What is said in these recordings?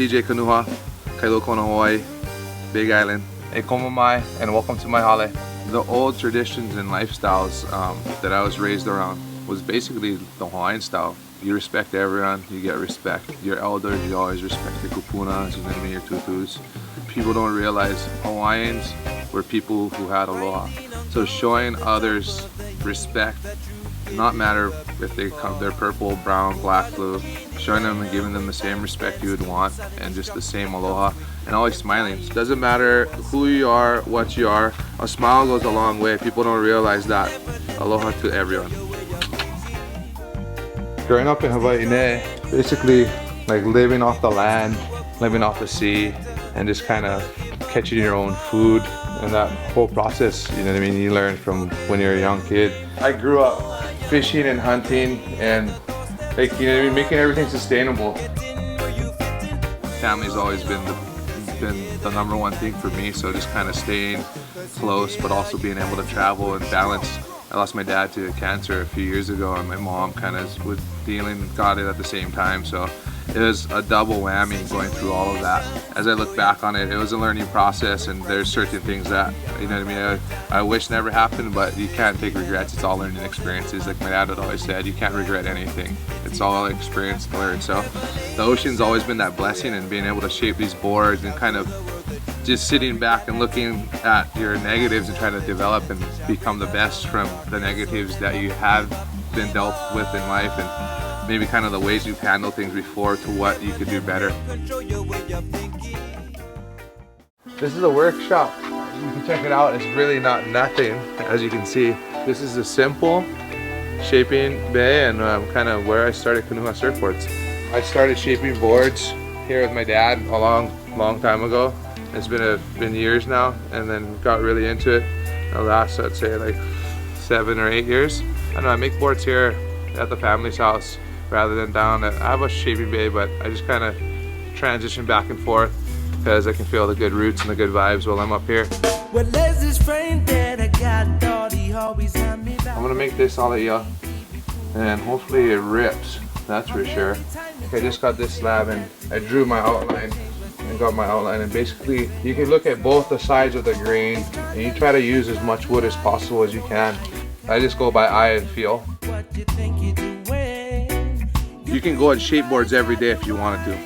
CJ Kanuha, Kailo Kona Hawaii, Big Island. E komo mai, and welcome to my hale. The old traditions and lifestyles that I was raised around was basically the Hawaiian style. You respect everyone, you get respect. Your elders, you always respect your kupunas, you know what I mean, your tutus. People don't realize Hawaiians were people who had aloha. So showing others respect, not matter if they're purple, brown, black, blue, showing them and giving them the same respect you would want and just the same aloha and always smiling. Doesn't matter who you are, what you are, a smile goes a long way. People don't realize that. Aloha to everyone. Growing up in Hawaii, basically like living off the land, living off the sea, and just kind of catching your own food and that whole process, you know what I mean, you learn from when you're a young kid. I grew up fishing and hunting and like, you know what I mean, making everything sustainable. Family's always been the number one thing for me, so just kind of staying close but also being able to travel and balance. I lost my dad to cancer a few years ago and my mom kind of was dealing, got it at the same time, so it was a double whammy going through all of that. As I look back on it, it was a learning process and there's certain things that, you know what I mean, I wish never happened, but you can't take regrets. It's all learning experiences. Like my dad had always said, you can't regret anything. It's all experience to learn. So the ocean's always been that blessing, and being able to shape these boards and kind of just sitting back and looking at your negatives and trying to develop and become the best from the negatives that you have been dealt with in life, and maybe kind of the ways you've handled things before to what you could do better. This is a workshop. You can check it out. It's really not nothing, as you can see. This is a simple shaping bay and kind of where I started Kanuha surfboards. I started shaping boards here with my dad a long time ago. It's been years now, and then got really into it the last, I'd say, like 7 or 8 years. I don't know, I make boards here at the family's house rather than down at, I have a shaping bay, but I just kind of transition back and forth because I can feel the good roots and the good vibes while I'm up here. I'm gonna make this alaia and hopefully it rips, that's for sure. I just got this slab and I drew my outline and got my outline, and basically you can look at both the sides of the grain and you try to use as much wood as possible as you can. I just go by eye and feel. You can go and shape boards every day if you wanted to,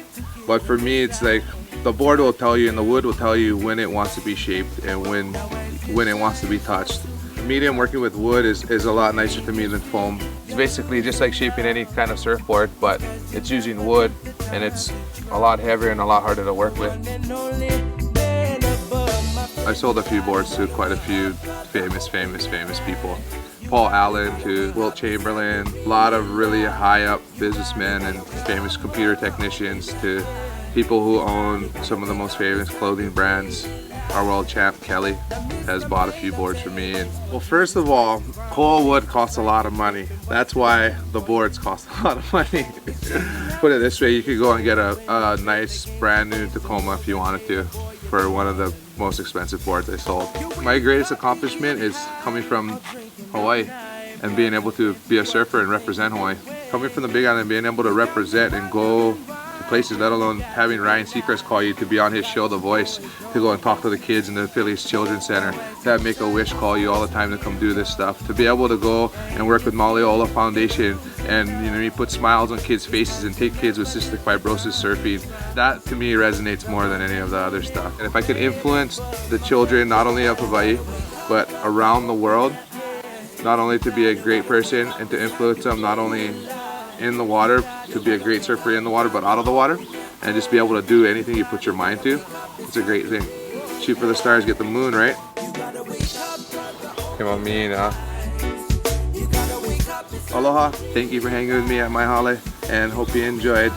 but for me it's like the board will tell you and the wood will tell you when it wants to be shaped and when it wants to be touched. Medium working with wood is a lot nicer to me than foam. It's basically just like shaping any kind of surfboard, but it's using wood and it's a lot heavier and a lot harder to work with. I sold a few boards to quite a few famous people. Paul Allen to Wilt Chamberlain, a lot of really high up businessmen and famous computer technicians to people who own some of the most famous clothing brands. Our world champ Kelly has bought a few boards for me. And, well, first of all, whole wood costs a lot of money. That's why the boards cost a lot of money. Put it this way, you could go and get a nice brand new Tacoma if you wanted to for one of the most expensive boards I sold. My greatest accomplishment is coming from Hawaii and being able to be a surfer and represent Hawaii. Coming from the Big Island, being able to represent and go to places, let alone having Ryan Seacrest call you to be on his show, The Voice, to go and talk to the kids in the Phillies Children's Center, to have Make-A-Wish call you all the time to come do this stuff, to be able to go and work with Hawaiian Olo Foundation and, you know, you put smiles on kids' faces and take kids with cystic fibrosis surfing. That to me resonates more than any of the other stuff. And if I could influence the children, not only of Hawaii, but around the world, not only to be a great person and to influence them not only in the water, to be a great surfer in the water, but out of the water, and just be able to do anything you put your mind to, it's a great thing. Shoot for the stars, get the moon, right? Come on, me, Aloha, thank you for hanging with me at my hale, and hope you enjoyed.